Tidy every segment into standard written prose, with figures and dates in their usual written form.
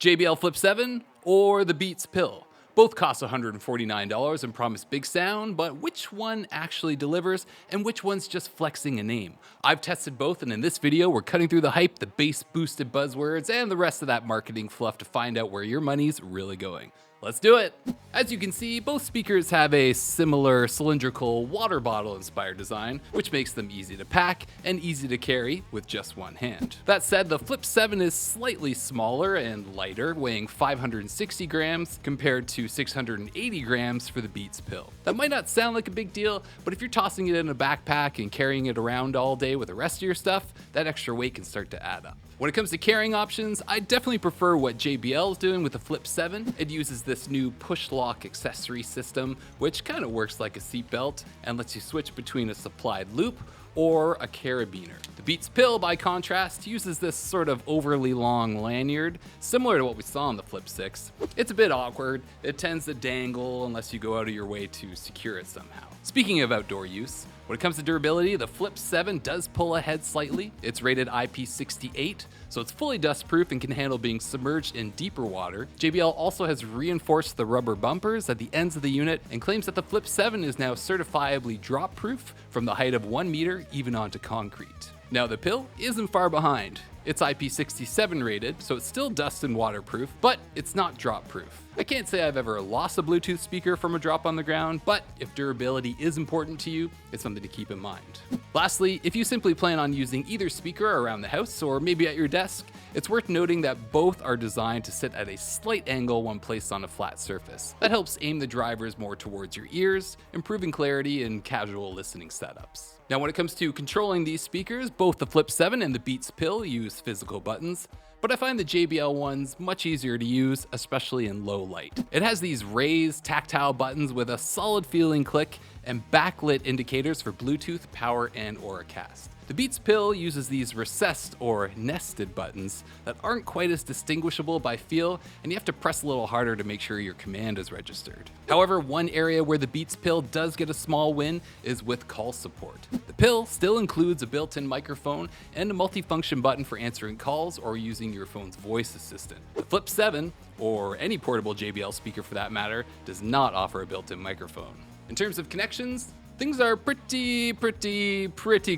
JBL Flip 7 or the Beats Pill. Both cost $149 and promise big sound, but which one actually delivers and which one's just flexing a name? I've tested both, and in this video we're cutting through the hype, the bass boosted buzzwords, and the rest of that marketing fluff to find out where your money's really going. Let's do it! As you can see, both speakers have a similar cylindrical water bottle inspired design, which makes them easy to pack and easy to carry with just one hand. That said, the Flip 7 is slightly smaller and lighter, weighing 560 grams compared to 680 grams for the Beats Pill. That might not sound like a big deal, but if you're tossing it in a backpack and carrying it around all day with the rest of your stuff, that extra weight can start to add up. When it comes to carrying options, I definitely prefer what JBL is doing with the Flip 7. It uses this new push lock accessory system, which kind of works like a seatbelt and lets you switch between a supplied loop or a carabiner. The Beats Pill, by contrast, uses this sort of overly long lanyard, similar to what we saw on the Flip 6. It's a bit awkward. It tends to dangle unless you go out of your way to secure it somehow. Speaking of outdoor use, when it comes to durability, the Flip 7 does pull ahead slightly. It's rated IP68, so it's fully dustproof and can handle being submerged in deeper water. JBL also has reinforced the rubber bumpers at the ends of the unit and claims that the Flip 7 is now certifiably drop-proof from the height of 1 meter even onto concrete. Now the Pill isn't far behind. It's IP67 rated, so it's still dust and waterproof, but it's not drop proof. I can't say I've ever lost a Bluetooth speaker from a drop on the ground, but if durability is important to you, it's something to keep in mind. Lastly, if you simply plan on using either speaker around the house or maybe at your desk, it's worth noting that both are designed to sit at a slight angle when placed on a flat surface. That helps aim the drivers more towards your ears, improving clarity in casual listening setups. Now when it comes to controlling these speakers, both the Flip 7 and the Beats Pill use physical buttons, but I find the JBL ones much easier to use, especially in low light. It has these raised tactile buttons with a solid feeling click and backlit indicators for Bluetooth, power, and Auracast. The Beats Pill uses these recessed or nested buttons that aren't quite as distinguishable by feel, and you have to press a little harder to make sure your command is registered. However, one area where the Beats Pill does get a small win is with call support. The Pill still includes a built-in microphone and a multifunction button for answering calls or using your phone's voice assistant. The Flip 7, or any portable JBL speaker for that matter, does not offer a built-in microphone. In terms of connections, things are pretty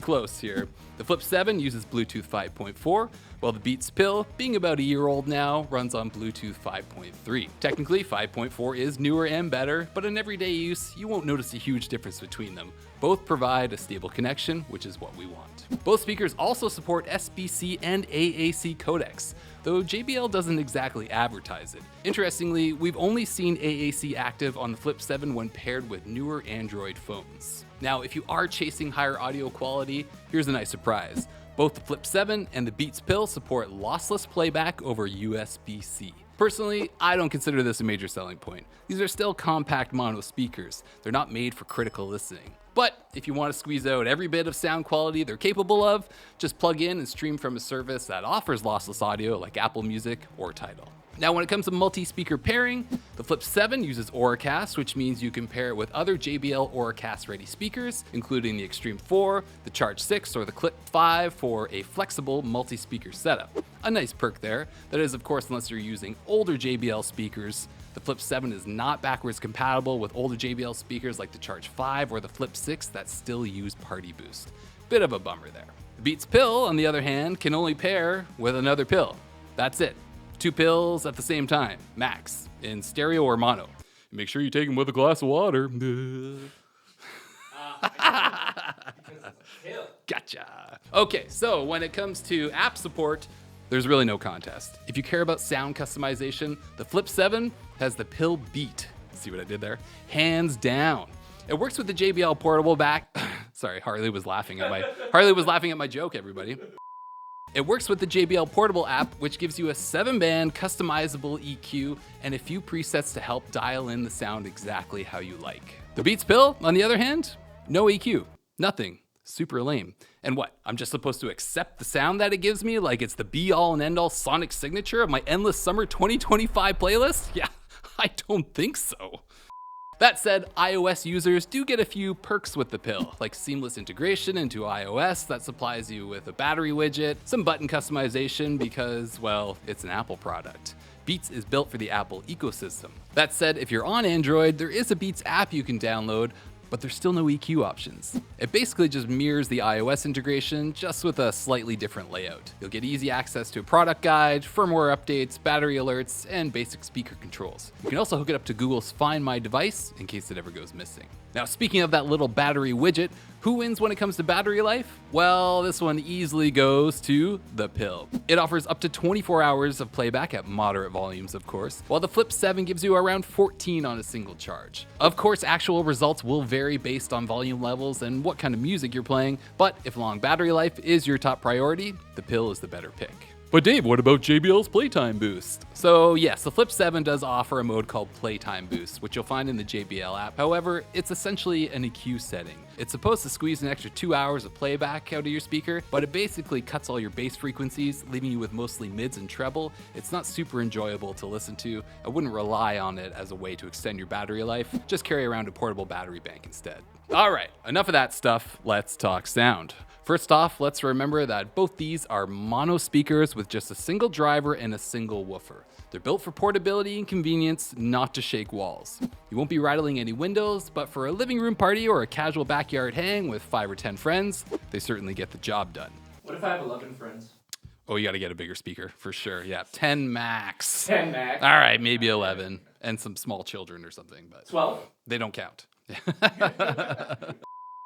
close here. The Flip 7 uses Bluetooth 5.4, while the Beats Pill, being about a year old now, runs on Bluetooth 5.3. Technically, 5.4 is newer and better, but in everyday use, you won't notice a huge difference between them. Both provide a stable connection, which is what we want. Both speakers also support SBC and AAC codecs, though JBL doesn't exactly advertise it. Interestingly, we've only seen AAC active on the Flip 7 when paired with newer Android phones. Now, if you are chasing higher audio quality, here's a nice surprise. Both the Flip 7 and the Beats Pill support lossless playback over USB-C. Personally, I don't consider this a major selling point. These are still compact mono speakers. They're not made for critical listening. But if you want to squeeze out every bit of sound quality they're capable of, just plug in and stream from a service that offers lossless audio like Apple Music or Tidal. Now when it comes to multi-speaker pairing, the Flip 7 uses Auracast, which means you can pair it with other JBL Auracast-ready speakers, including the Extreme 4, the Charge 6, or the Clip 5 for a flexible multi-speaker setup. A nice perk there. That is, of course, unless you're using older JBL speakers. The Flip 7 is not backwards compatible with older JBL speakers like the Charge 5 or the Flip 6 that still use Party Boost. Bit of a bummer there. The Beats Pill, on the other hand, can only pair with another pill. That's it. 2 pills at the same time, max, in stereo or mono. Make sure you take them with a glass of water. Gotcha. Okay, so when it comes to app support, there's really no contest. If you care about sound customization, the Flip 7 has the Pill Beat. See what I did there? Hands down. It works with the JBL portable back. Sorry, Harley was laughing at my joke, everybody. It works with the JBL Portable app, which gives you a 7-band customizable EQ and a few presets to help dial in the sound exactly how you like. The Beats Pill, on the other hand, no EQ, nothing, super lame. And what, I'm just supposed to accept the sound that it gives me like it's the be-all and end-all sonic signature of my endless summer 2025 playlist? Yeah, I don't think so. That said, iOS users do get a few perks with the Pill, like seamless integration into iOS that supplies you with a battery widget, some button customization because, well, it's an Apple product. Beats is built for the Apple ecosystem. That said, if you're on Android, there is a Beats app you can download, but there's still no EQ options. It basically just mirrors the iOS integration, just with a slightly different layout. You'll get easy access to a product guide, firmware updates, battery alerts, and basic speaker controls. You can also hook it up to Google's Find My Device in case it ever goes missing. Now, speaking of that little battery widget, who wins when it comes to battery life? Well, this one easily goes to the Pill. It offers up to 24 hours of playback at moderate volumes, of course, while the Flip 7 gives you around 14 on a single charge. Of course, actual results will vary based on volume levels and what kind of music you're playing, but if long battery life is your top priority, the Pill is the better pick. But Dave, what about JBL's Playtime Boost? So yes, the Flip 7 does offer a mode called Playtime Boost, which you'll find in the JBL app. However, it's essentially an EQ setting. It's supposed to squeeze an extra 2 hours of playback out of your speaker, but it basically cuts all your bass frequencies, leaving you with mostly mids and treble. It's not super enjoyable to listen to. I wouldn't rely on it as a way to extend your battery life. Just carry around a portable battery bank instead. All right, enough of that stuff. Let's talk sound. First off, let's remember that both these are mono speakers with just a single driver and a single woofer. They're built for portability and convenience, not to shake walls. You won't be rattling any windows, but for a living room party or a casual backyard hang with 5 or 10 friends, they certainly get the job done. What if I have 11 friends? Oh, you gotta get a bigger speaker, for sure. Yeah, 10 max. 10 max. All right, maybe 11, and some small children or something, but 12? they don't count.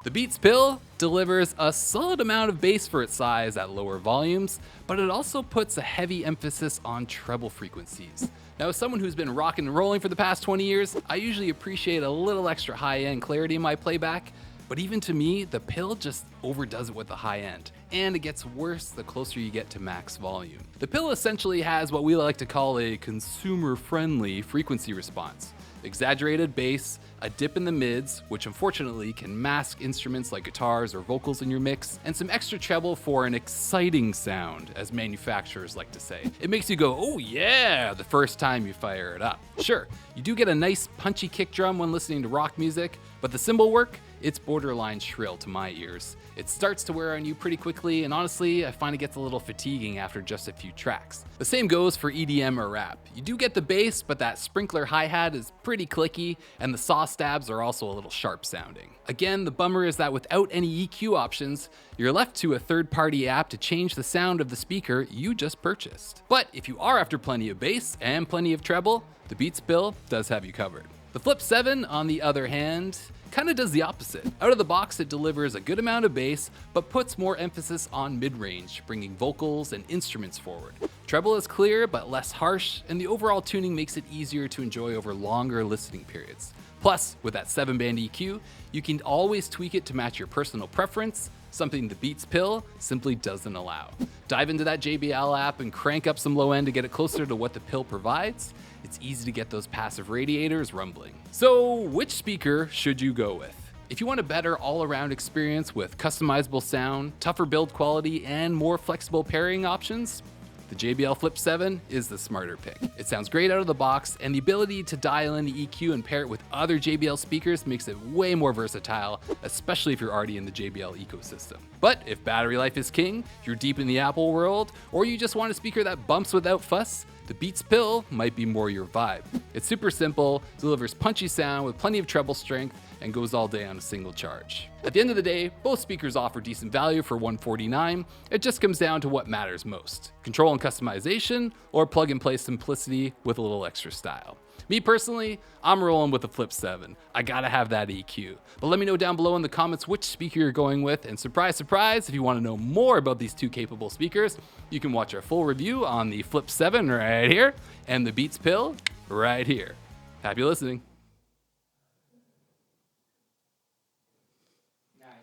The Beats Pill delivers a solid amount of bass for its size at lower volumes, but it also puts a heavy emphasis on treble frequencies. Now, as someone who's been rocking and rolling for the past 20 years, I usually appreciate a little extra high-end clarity in my playback, but even to me, the Pill just overdoes it with the high end, and it gets worse the closer you get to max volume. The Pill essentially has what we like to call a consumer-friendly frequency response. Exaggerated bass, a dip in the mids, which unfortunately can mask instruments like guitars or vocals in your mix, and some extra treble for an exciting sound, as manufacturers like to say. It makes you go, oh yeah, the first time you fire it up. Sure, you do get a nice punchy kick drum when listening to rock music, but the cymbal work, it's borderline shrill to my ears. It starts to wear on you pretty quickly, and honestly, I find it gets a little fatiguing after just a few tracks. The same goes for EDM or rap. You do get the bass, but that sprinkler hi-hat is pretty clicky, and the saw stabs are also a little sharp sounding. Again, the bummer is that without any EQ options, you're left to a third-party app to change the sound of the speaker you just purchased. But if you are after plenty of bass and plenty of treble, the Beats Pill does have you covered. The Flip 7, on the other hand, kind of does the opposite. Out of the box, it delivers a good amount of bass, but puts more emphasis on mid-range, bringing vocals and instruments forward. Treble is clear, but less harsh, and the overall tuning makes it easier to enjoy over longer listening periods. Plus, with that 7-band EQ, you can always tweak it to match your personal preference, something the Beats Pill simply doesn't allow. Dive into that JBL app and crank up some low end to get it closer to what the Pill provides. It's easy to get those passive radiators rumbling. So, which speaker should you go with? If you want a better all-around experience with customizable sound, tougher build quality, and more flexible pairing options, the JBL Flip 7 is the smarter pick. It sounds great out of the box, and the ability to dial in the EQ and pair it with other JBL speakers makes it way more versatile, especially if you're already in the JBL ecosystem. But if battery life is king, you're deep in the Apple world, or you just want a speaker that bumps without fuss, the Beats Pill might be more your vibe. It's super simple, delivers punchy sound with plenty of treble strength, and goes all day on a single charge. At the end of the day, both speakers offer decent value for $149. It just comes down to what matters most: control and customization, or plug and play simplicity with a little extra style. Me personally, I'm rolling with the Flip 7. I gotta have that EQ. But let me know down below in the comments which speaker you're going with, and surprise, surprise, if you want to know more about these two capable speakers, you can watch our full review on the Flip 7 right here, and the Beats Pill right here. Happy listening.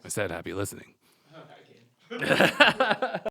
I said happy listening.